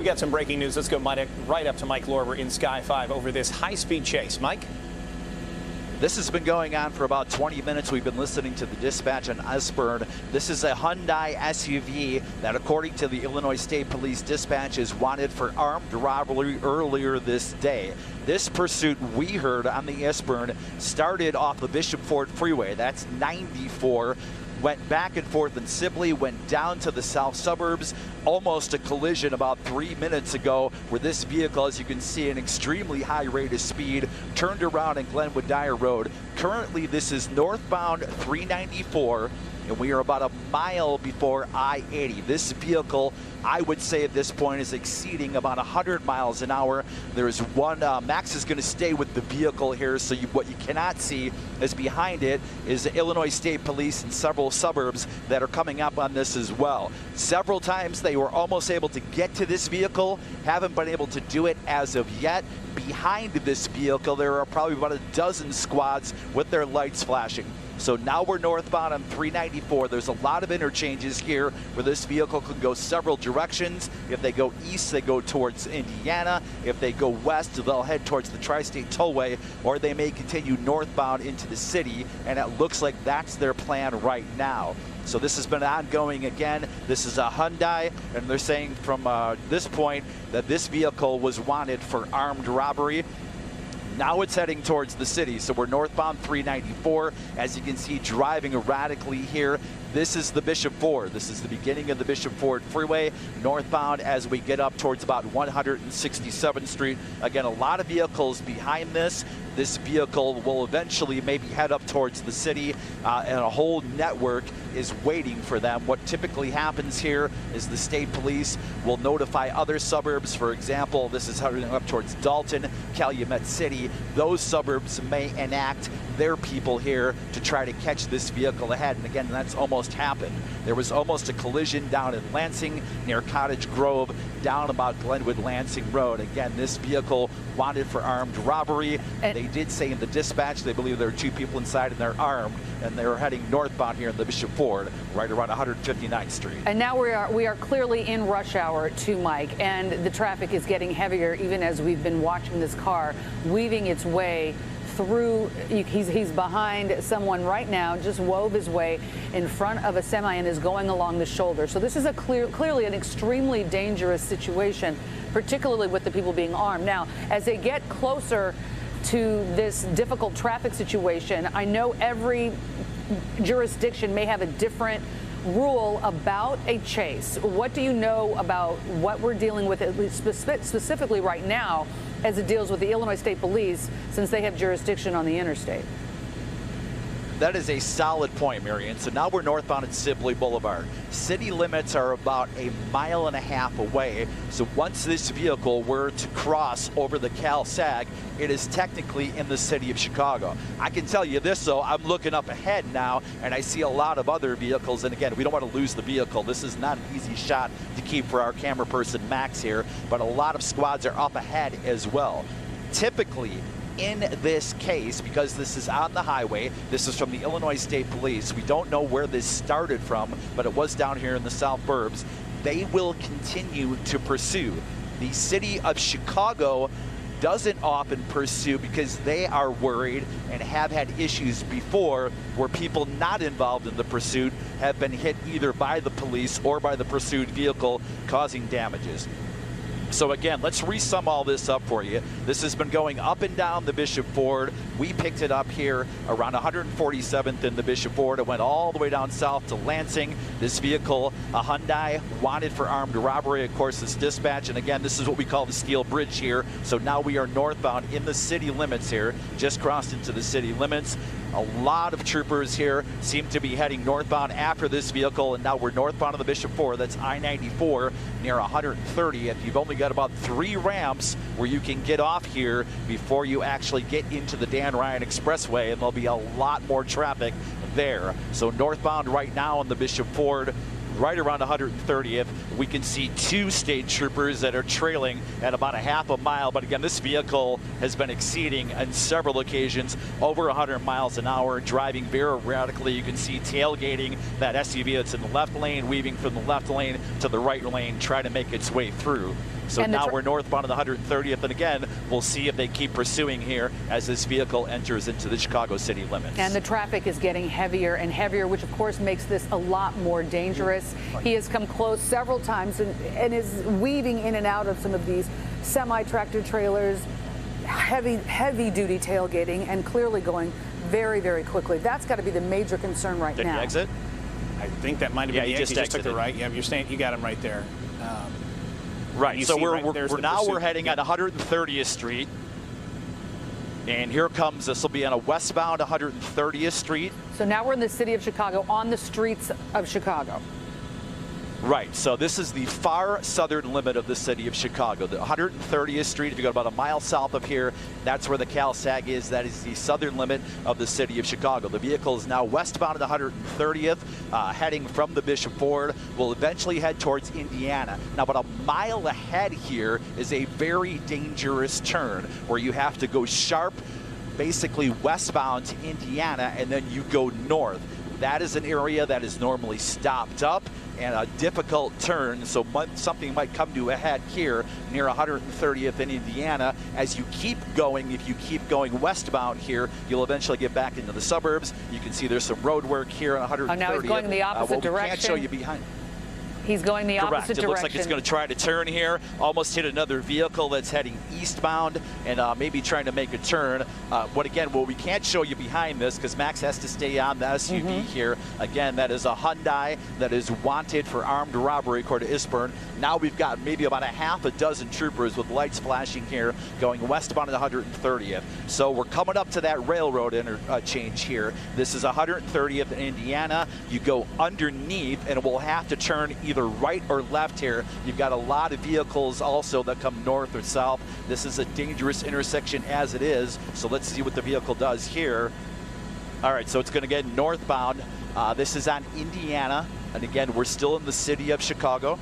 We've got some breaking news. Let's go right up to Mike Lorber in SKY5 over this high-speed chase. Mike? This has been going on for about 20 minutes. We've been listening to the dispatch on Espern. This is a Hyundai SUV that, according to the Illinois State Police dispatch, is wanted for armed robbery earlier this day. This pursuit we heard on the Espern started off the Bishop Ford Freeway. That's 94. Went back and forth in Sibley, went down to the south suburbs, almost a collision about 3 minutes ago where this vehicle, as you can see, an extremely high rate of speed, turned around in Glenwood Dyer Road. Currently, this is northbound 394, and we are about a mile before I-80. This vehicle, I would say at this point, is exceeding about 100 miles an hour. There's one, Max is going to stay with the vehicle here, so what you cannot see is behind it is the Illinois State Police in several suburbs that are coming up on this as well. Several times they were almost able to get to this vehicle, haven't been able to do it as of yet. Behind this vehicle, there are probably about a dozen squads with their lights flashing. So now we're northbound on 394. There's a lot of interchanges here where this vehicle could go several directions. If they go east, they go towards Indiana. If they go west, they'll head towards the Tri-State Tollway, or they may continue northbound into the city, and it looks like that's their plan right now. So this has been ongoing again. This is a Hyundai, and they're saying from this point that this vehicle was wanted for armed robbery. Now it's heading towards the city, so we're northbound 394. As you can see, driving erratically here. This is the Bishop Ford. This is the beginning of the Bishop Ford Freeway, northbound as we get up towards about 167th Street. Again, a lot of vehicles behind this. This vehicle will eventually maybe head up towards the city, and a whole network is waiting for them. What typically happens here is the state police will notify other suburbs. For example, this is heading up towards Dalton, Calumet City. Those suburbs may enact their people here to try to catch this vehicle ahead. And again, that's almost happened. There was almost a collision down in Lansing near Cottage Grove, down about Glenwood Lansing Road. Again, this vehicle wanted for armed robbery. They did say in the dispatch they believe there are 2 people inside and they're armed, and they're heading northbound here in the Bishop Ford, right around 159th Street. And now we are clearly in rush hour too, Mike, and the traffic is getting heavier even as we've been watching this car weaving its way through. He's behind someone right now, just wove his way in front of a semi and is going along the shoulder. So this is clearly an extremely dangerous situation, particularly with the people being armed. Now, as they get closer to this difficult traffic situation, I know every jurisdiction may have a different rule about a chase. What do you know about what we're dealing with, at least specifically right now, as it deals with the Illinois State Police, since they have jurisdiction on the interstate? That is a solid point, Marion. So now we're northbound at Sibley Boulevard. City limits are about a mile and a half away. So once this vehicle were to cross over the Cal Sag, it is technically in the city of Chicago. I can tell you this, though, I'm looking up ahead now, and I see a lot of other vehicles. And again, we don't want to lose the vehicle. This is not an easy shot to keep for our camera person, Max, here, but a lot of squads are up ahead as well. Typically, in this case, because this is on the highway, this is from the Illinois State Police. We don't know where this started from, but it was down here in the South Burbs. They will continue to pursue. The city of Chicago doesn't often pursue because they are worried and have had issues before where people not involved in the pursuit have been hit either by the police or by the pursued vehicle, causing damages. So again, let's resum all this up for you. This has been going up and down the Bishop Ford. We picked it up here around 147th in the Bishop Ford. It went all the way down south to Lansing. This vehicle, a Hyundai, wanted for armed robbery. Of course, this dispatch, and again, this is what we call the Steel Bridge here. So now we are northbound in the city limits here, just crossed into the city limits. A lot of troopers here seem to be heading northbound after this vehicle, and now we're northbound of the Bishop Ford. That's I-94 near 130th. You've only got about 3 ramps where you can get off here before you actually get into the Dan Ryan Expressway, and there'll be a lot more traffic there. So northbound right now on the Bishop Ford, right around 130th. We can see 2 state troopers that are trailing at about a half a mile. But again, this vehicle has been exceeding on several occasions over 100 miles an hour, driving very erratically. You can see tailgating that SUV that's in the left lane, weaving from the left lane to the right lane, trying to make its way through. So And now we're northbound on the 130th, and again, we'll see if they keep pursuing here as this vehicle enters into the Chicago city limits. And the traffic is getting heavier and heavier, which of course makes this a lot more dangerous. He has come close several times and is weaving in and out of some of these semi-tractor trailers, heavy duty tailgating, and clearly going very, very quickly. That's got to be the major concern right Did now. he exit? I think that might have been he the exit. just He took the exited. right. Yeah, you're staying. You got him right there. Right. You So see we're right there's the now pursuit. we're heading on 130th Street, and here comes. This will be on a westbound 130th Street. So now we're in the city of Chicago, on the streets of Chicago. Right, so this is the far southern limit of the city of Chicago. The 130th Street, if you go about a mile south of here, that's where the CalSag is. That is the southern limit of the city of Chicago. The vehicle is now westbound at the 130th, heading from the Bishop Ford. Will eventually head towards Indiana. Now, about a mile ahead here is a very dangerous turn where you have to go sharp, basically westbound to Indiana, and then you go north. That is an area that is normally stopped up and a difficult turn, so something might come to a head here near 130th in Indiana. As you keep going, if you keep going westbound here, you'll eventually get back into the suburbs. You can see there's some road work here on 130th. Oh, now he's going the opposite direction. We can't show you behind. He's going the Correct. opposite It looks direction. like he's going to try to turn here. Almost hit another vehicle that's heading eastbound and maybe trying to make a turn. What we can't show you behind this because Max has to stay on the SUV here. Again, that is a Hyundai that is wanted for armed robbery, according to Eastburn. Now we've got maybe about a half a dozen troopers with lights flashing here going westbound at 130th. So we're coming up to that railroad interchange here. This is 130th in Indiana. You go underneath and we'll have to turn either right or left here. You've got a lot of vehicles also that come north or south. This is a dangerous intersection as it is. So let's see what the vehicle does here. All right, so it's going to get northbound. This is on Indiana. And again, we're still in the city of Chicago.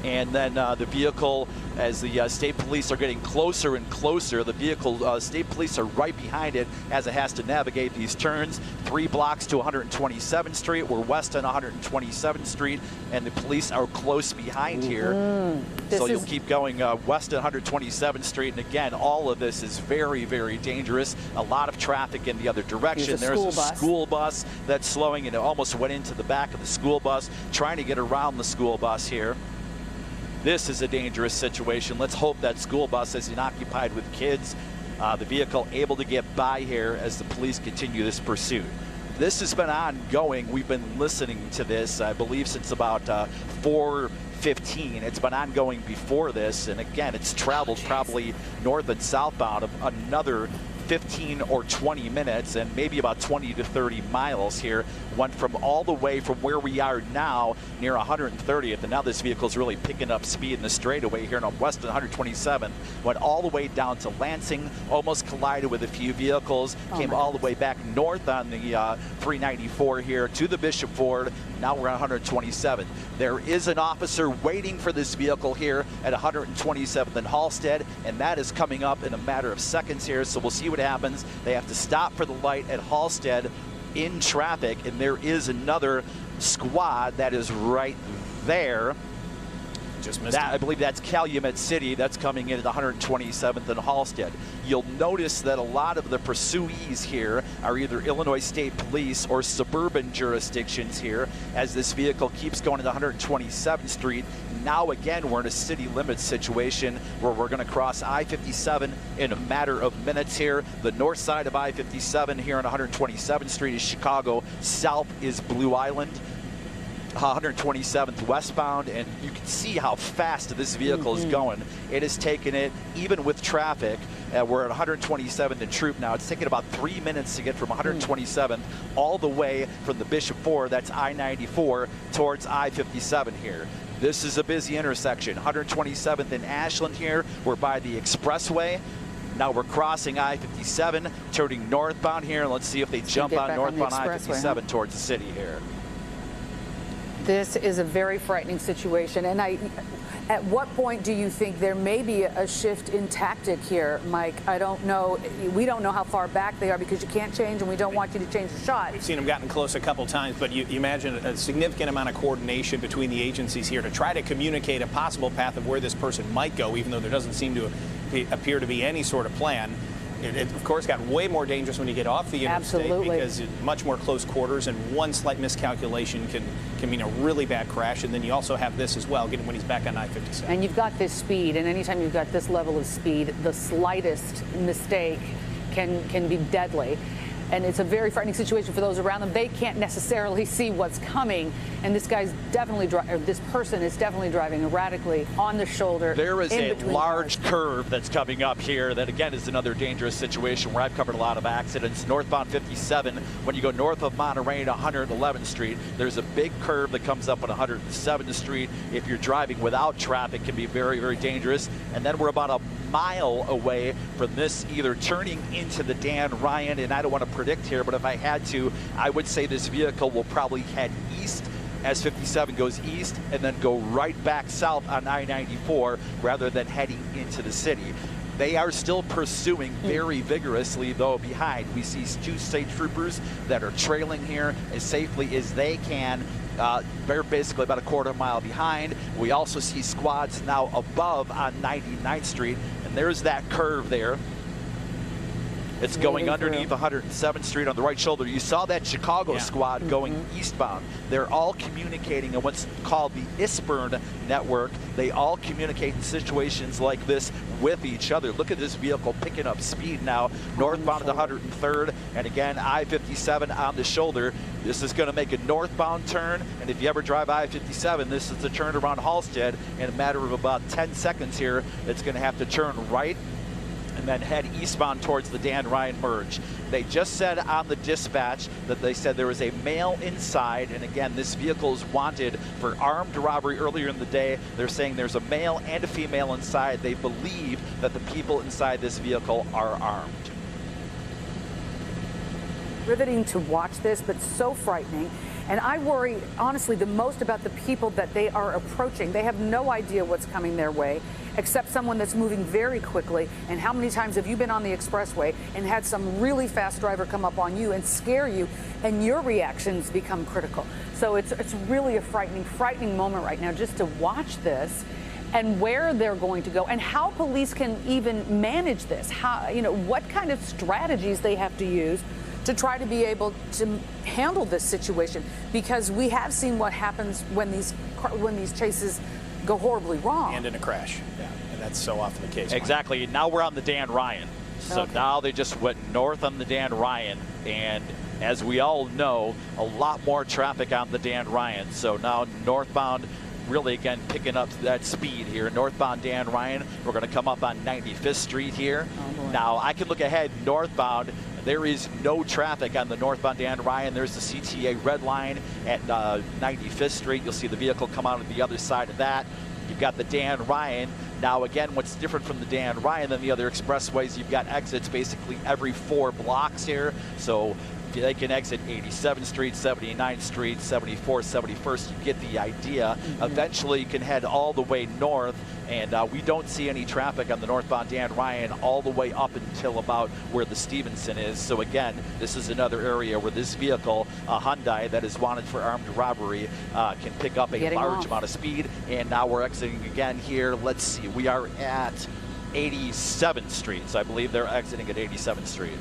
And then the vehicle, as the state police are getting closer and closer, the vehicle, state police are right behind it as it has to navigate these turns. 3 blocks to 127th Street. We're west on 127th Street, and the police are close behind here. So you'll keep going west on 127th Street. And again, all of this is very, very dangerous. A lot of traffic in the other direction. There's a school bus that's slowing, and it almost went into the back of the school bus, trying to get around the school bus here. This is a dangerous situation. Let's hope that school bus isn't occupied with kids. The vehicle able to get by here as the police continue this pursuit. This has been ongoing. We've been listening to this, I believe, since about 4:15. It's been ongoing before this. And again, it's traveled probably north and southbound of another 15 or 20 minutes and maybe about 20 to 30 miles here. Went from all the way from where we are now near 130th, and now this vehicle is really picking up speed in the straightaway here on west of 127th. Went all the way down to Lansing, almost collided with a few vehicles, came all the way back north on the 394 here to the Bishop Ford. Now we're on 127th. There is an officer waiting for this vehicle here at 127th and Halsted, and that is coming up in a matter of seconds here, so we'll see what happens. They have to stop for the light at Halsted in traffic, and there is another squad that is right there. Just missed that, I believe that's Calumet City. That's coming in at 127th and Halsted. You'll notice that a lot of the pursuees here are either Illinois State Police or suburban jurisdictions here as this vehicle keeps going to 127th Street. Now again, we're in a city limits situation where we're going to cross I-57 in a matter of minutes here. The north side of I-57 here on 127th Street is Chicago. South is Blue Island. 127th westbound, and you can see how fast this vehicle is going. It has taken it, even with traffic, we're at 127th and Troop now. It's taken about 3 minutes to get from 127th all the way from the Bishop Ford, that's I-94, towards I-57 here. This is a busy intersection. 127th in Ashland here. We're by the expressway. Now we're crossing I-57, turning northbound here, and let's see if they jump on northbound I-57 towards the city here. This is a very frightening situation, and At what point do you think there may be a shift in tactic here, Mike? I don't know. We don't know how far back they are because you can't change, and we don't want you to change the shot. We've seen them gotten close a couple times, but you imagine a significant amount of coordination between the agencies here to try to communicate a possible path of where this person might go, even though there doesn't seem to appear to be any sort of plan. It, of course, got way more dangerous when you get off the interstate. Absolutely. Because it's much more close quarters, and one slight miscalculation can mean a really bad crash. And then you also have this as well, getting when he's back on I-57. And you've got this speed, and anytime you've got this level of speed, the slightest mistake can be deadly. And it's a very frightening situation for those around them. They can't necessarily see what's coming, and this guy's definitely this person is definitely driving erratically on the shoulder. There is a large curve that's coming up here that again is another dangerous situation where I've covered a lot of accidents. Northbound 57, when you go north of Monterey to 111th Street, there's a big curve that comes up on 107th Street. If you're driving without traffic, it can be very, very dangerous. And then we're about a mile away from this either turning into the Dan Ryan, and I don't want to predict here, but if I had to, I would say this vehicle will probably head east as 57 goes east and then go right back south on I-94 rather than heading into the city. They are still pursuing very vigorously, though, behind. We see two state troopers that are trailing here as safely as they can. They're basically about a quarter mile behind. We also see squads now above on 99th Street, and there's that curve there. It's going underneath 107th Street on the right shoulder. You saw that Chicago squad going eastbound. They're all communicating in what's called the ISBRN network. They all communicate in situations like this with each other. Look at this vehicle picking up speed now, northbound at 103rd, and again, I-57 on the shoulder. This is going to make a northbound turn, and if you ever drive I-57, this is the turn around Halstead. In a matter of about 10 seconds here, it's going to have to turn right and then head eastbound towards the Dan Ryan merge. They just said on the dispatch that they said there was a male inside, and again, this vehicle is wanted for armed robbery earlier in the day. They're saying there's a male and a female inside. They believe that the people inside this vehicle are armed. Riveting to watch this, but so frightening. And I worry, honestly, the most about the people that they are approaching. They have no idea what's coming their way, except someone that's moving very quickly. And how many times have you been on the expressway and had some really fast driver come up on you and scare you, and your reactions become critical? So it's really a frightening moment right now just to watch this and where they're going to go and how police can even manage this. How, you know, what kind of strategies they have to use to try to be able to handle this situation, because we have seen what happens when these chases go horribly wrong. And in a crash. Yeah, and that's so often the case. Exactly. Now we're on the Dan Ryan. So now they just went north on the Dan Ryan, and as we all know, a lot more traffic on the Dan Ryan. So now northbound, really again picking up that speed here. Northbound Dan Ryan, we're going to come up on 95th Street here. Now I can look ahead northbound. There is no traffic on the northbound Dan Ryan. There's the CTA red line at 95th Street. You'll see the vehicle come out on the other side of that. You've got the Dan Ryan. Now again, what's different from the Dan Ryan than the other expressways, you've got exits basically every 4 blocks here. So they can exit 87th Street, 79th Street, 74th, 71st. You get the idea. Eventually you can head all the way north, and we don't see any traffic on the northbound Dan Ryan all the way up until about where the Stevenson is. So again, this is another area where this vehicle, a Hyundai that is wanted for armed robbery, can pick up a large amount of speed. And now we're exiting again here. Let's see, we are at 87th Street. So I believe they're exiting at 87th Street.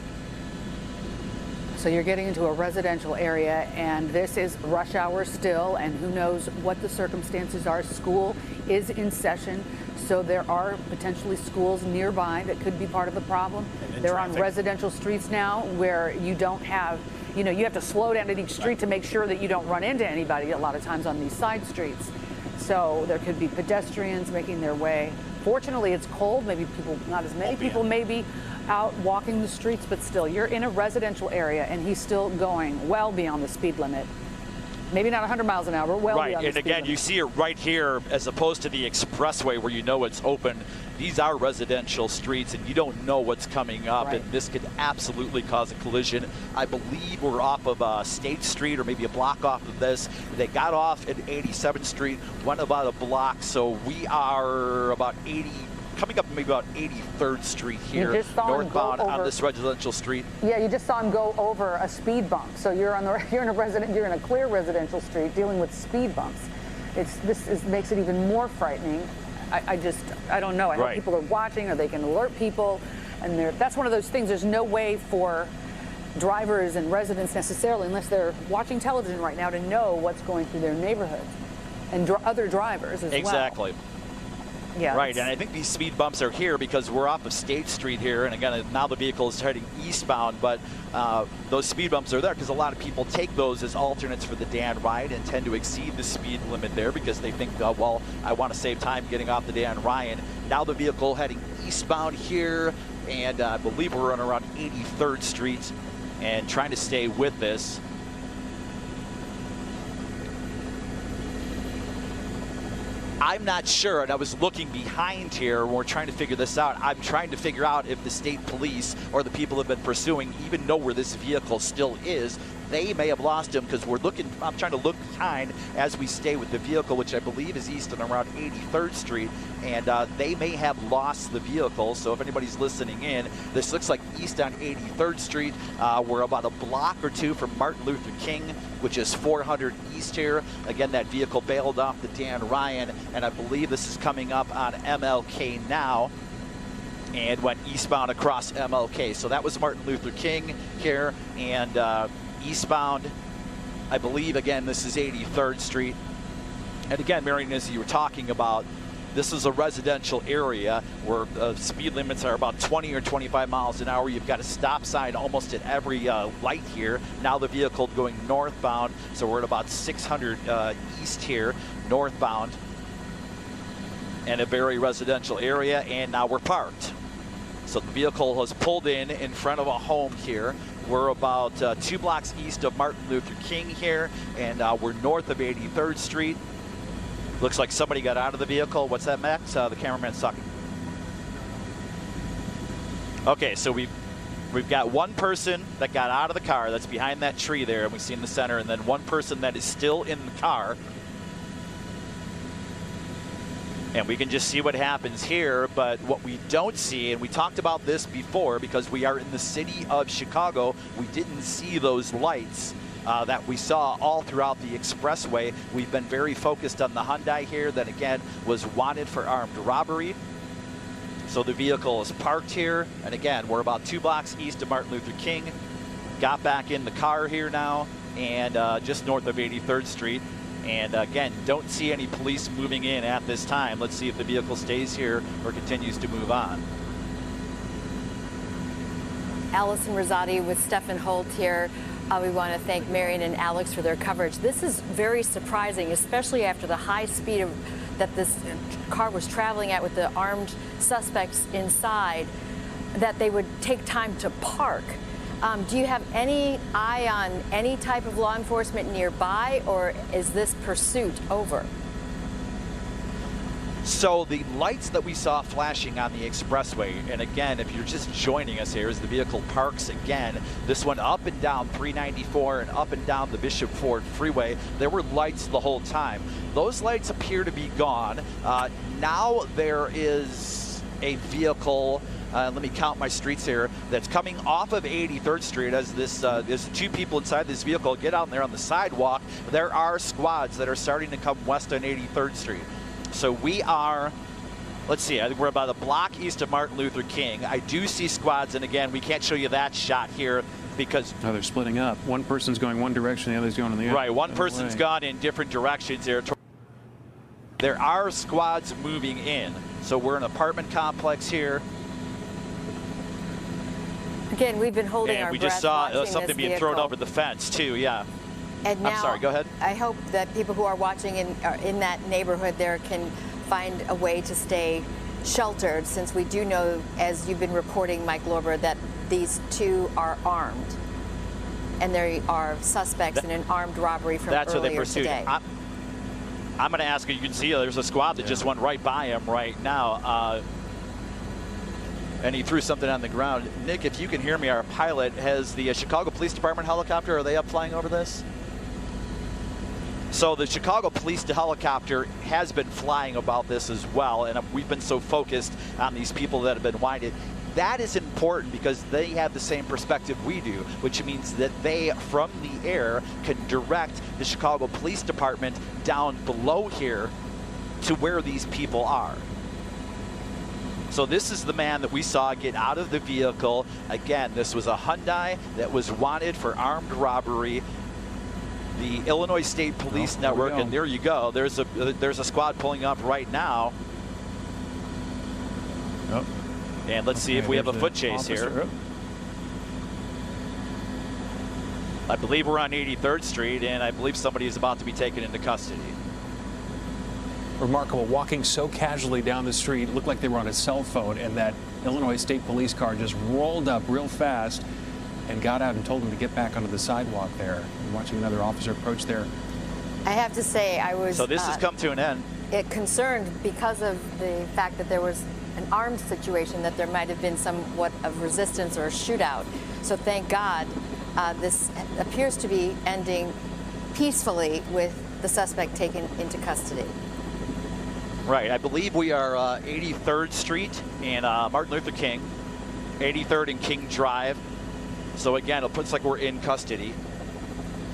So you're getting into a residential area, and this is rush hour still, and who knows what the circumstances are. School is in session, so there are potentially schools nearby that could be part of the problem. They're on residential streets now where you don't have, you know, you have to slow down at each street to make sure that you don't run into anybody a lot of times on these side streets. So there could be pedestrians making their way. Fortunately, it's cold. Maybe people, not as many people maybe out walking the streets, but still, you're in a residential area, and he's still going well beyond the speed limit. Maybe not 100 miles an hour, but well right, beyond and the speed again, limit. you see it right here as opposed to the expressway where you know it's open. These are residential streets, and you don't know what's coming up, Right. and this could absolutely cause a collision. I believe we're off of State Street, or maybe a block off of this. They got off at 87th Street, went about a block, so we are about 80, coming up maybe about 83rd Street here, just saw him go northbound on over- this residential street. Yeah, you just saw him go over a speed bump. So you're in a clear residential street dealing with speed bumps. Makes it even more frightening. I don't know. I hope Right. people are watching, or they can alert people. And that's one of those things. There's no way for drivers and residents necessarily, unless they're watching television right now, to know what's going through their neighborhoods, and other drivers as well. Exactly. Yeah. Right, and I think these speed bumps are here because we're off of State Street here, and again, now the vehicle is heading eastbound, but those speed bumps are there because a lot of people take those as alternates for the Dan Ryan and tend to exceed the speed limit there because they think, well, I want to save time getting off the Dan Ryan. Now the vehicle heading eastbound here, and I believe we're on around 83rd Street and trying to stay with this. I'm not sure, and I was looking behind here when we're trying to figure this out. I'm trying to figure out if the state police or the people have been pursuing even know where this vehicle still is. They may have lost him because I'm trying to look behind as we stay with the vehicle, which I believe is east and around 83rd Street, and they may have lost the vehicle. So if anybody's listening in, this looks like east on 83rd Street. We're about a block or two from Martin Luther King, which is 400 east here. Again, that vehicle bailed off the Dan Ryan, and I believe this is coming up on MLK now and went eastbound across MLK. So that was Martin Luther King here, and eastbound, I believe, again, this is 83rd Street. And again, Marion, as you were talking about, this is a residential area where speed limits are about 20 or 25 miles an hour. You've got a stop sign almost at every light here. Now the vehicle going northbound, so we're at about 600 east here, northbound, and a very residential area, and now we're parked. So the vehicle has pulled in front of a home here. We're about 2 blocks east of Martin Luther King here, and we're north of 83rd Street. Looks like somebody got out of the vehicle. What's that, Max? The cameraman's talking. Okay, so we've got one person that got out of the car that's behind that tree there, and we see in the center, and then one person that is still in the car. And we can just see what happens here, but what we don't see, and we talked about this before because we are in the city of Chicago, we didn't see those lights that we saw all throughout the expressway. We've been very focused on the Hyundai here that, again, was wanted for armed robbery. So the vehicle is parked here, and again, we're about 2 blocks east of Martin Luther King. Got back in the car here now, and just north of 83rd Street. And again, don't see any police moving in at this time. Let's see if the vehicle stays here or continues to move on. Allison Rosati with Stefan Holt here. We want to thank Marion and Alex for their coverage. This is very surprising, especially after the high speed that this car was traveling at with the armed suspects inside, that they would take time to park. Do you have any eye on any type of law enforcement nearby, or is this pursuit over? So the lights that we saw flashing on the expressway, and again, if you're just joining us here, as the vehicle parks again, this one up and down 394 and up and down the Bishop Ford Freeway, there were lights the whole time. Those lights appear to be gone. Now there is a vehicle, let me count my streets here, that's coming off of 83rd Street as there's 2 people inside this vehicle get out there on the sidewalk. There are squads that are starting to come west on 83rd Street. So we are, let's see, I think we're about a block east of Martin Luther King. I do see squads, and again, we can't show you that shot here because... Oh, they're splitting up. One person's going one direction, the other's going in the other. Right, one person's gone in different directions here. There are squads moving in. So we're in an apartment complex here. Again, we've been holding our breath. And we breath, just saw watching something this being vehicle thrown over the fence, too, yeah. And now, I'm sorry, go ahead. I hope that people who are watching in that neighborhood there can find a way to stay sheltered, since we do know, as you've been reporting, Mike Lorber, that these 2 are armed. and there are suspects in an armed robbery from That's what they earlier pursued. today. I'm going to ask you, you can see there's a squad that just went right by him right now. And he threw something on the ground. Nick, if you can hear me, our pilot, has the Chicago Police Department helicopter, are they up flying over this? So the Chicago Police helicopter has been flying about this as well, and we've been so focused on these people that have been winded. That is important because they have the same perspective we do, which means that they, from the air, can direct the Chicago Police Department down below here to where these people are. So this is the man that we saw get out of the vehicle. Again, this was a Hyundai that was wanted for armed robbery. The Illinois State Police Network, and there you go. There's a squad pulling up right now. Oh. And let's see if we have a foot chase here. I believe we're on 83rd Street, and I believe somebody is about to be taken into custody. Remarkable, walking so casually down the street, it looked like they were on a cell phone, and that Illinois State Police car just rolled up real fast and got out and told them to get back onto the sidewalk there. I'm watching another officer approach there. I have to say, I was so this has come to an end. Concerned because of the fact that there was an armed situation, that there might have been somewhat of resistance or a shootout. So thank God this appears to be ending peacefully with the suspect taken into custody. Right, I believe we are 83rd Street and Martin Luther King, 83rd and King Drive. So again, it looks like we're in custody.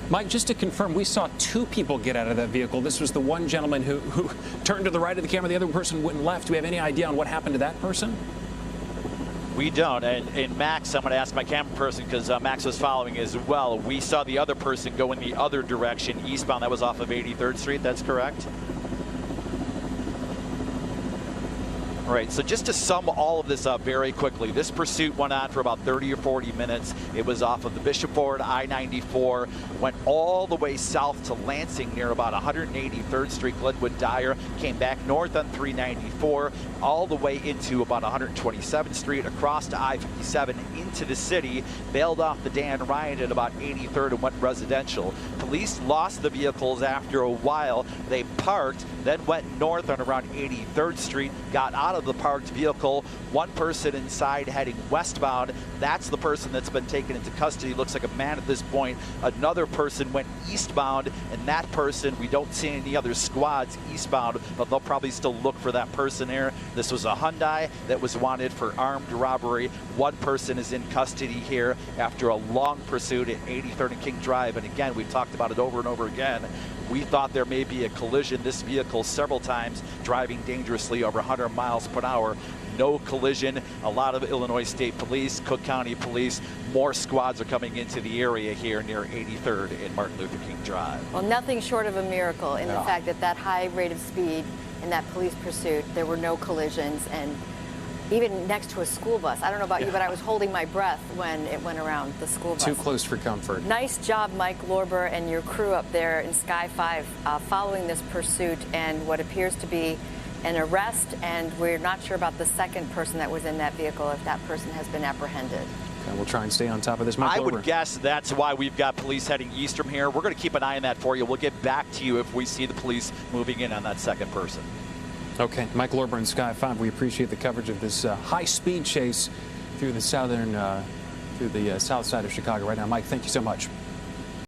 Mike, just to confirm, we saw two people get out of that vehicle. This was the one gentleman who turned to the right of the camera. The other person went left. Do we have any idea on what happened to that person? We don't. And Max, I'm going to ask my camera person because Max was following as well. We saw the other person go in the other direction, eastbound. That was off of 83rd Street. That's correct. All right, so just to sum all of this up very quickly, this pursuit went on for about 30 or 40 minutes. It was off of the Bishop Ford I-94, went all the way south to Lansing near about 183rd Street, Glenwood Dyer, came back north on 394, all the way into about 127th Street, across to I-57 into the city, bailed off the Dan Ryan at about 83rd and went residential. Police lost the vehicles after a while. They parked, then went north on around 83rd Street, got out of the parked vehicle, one person inside heading westbound. That's the person that's been taken into custody. Looks like a man at this point. Another person went eastbound, and that person, we don't see any other squads eastbound, but they'll probably still look for that person there. This was a Hyundai that was wanted for armed robbery. One person is in custody here after a long pursuit at 83rd and King Drive. And again, we've talked about it over and over again. We thought there may be a collision. This vehicle several times driving dangerously over 100 miles per hour. No collision. A lot of Illinois State Police, Cook County Police, more squads are coming into the area here near 83rd and Martin Luther King Drive. Well, nothing short of a miracle in the fact that high rate of speed in that police pursuit, there were no collisions, and even next to a school bus. I don't know about you, but I was holding my breath when it went around the school bus. Too close for comfort. Nice job, Mike Lorber and your crew up there in SKY5 following this pursuit and what appears to be an arrest, and we're not sure about the second person that was in that vehicle, if that person has been apprehended. Okay, we'll try and stay on top of this. Mike I Lorber. would guess that's why we've got police heading east from here. We're going to keep an eye on that for you. We'll get back to you if we see the police moving in on that second person. Okay, Mike Lorber and SKY5, we appreciate the coverage of this high-speed chase through the south side of Chicago right now. Mike, thank you so much.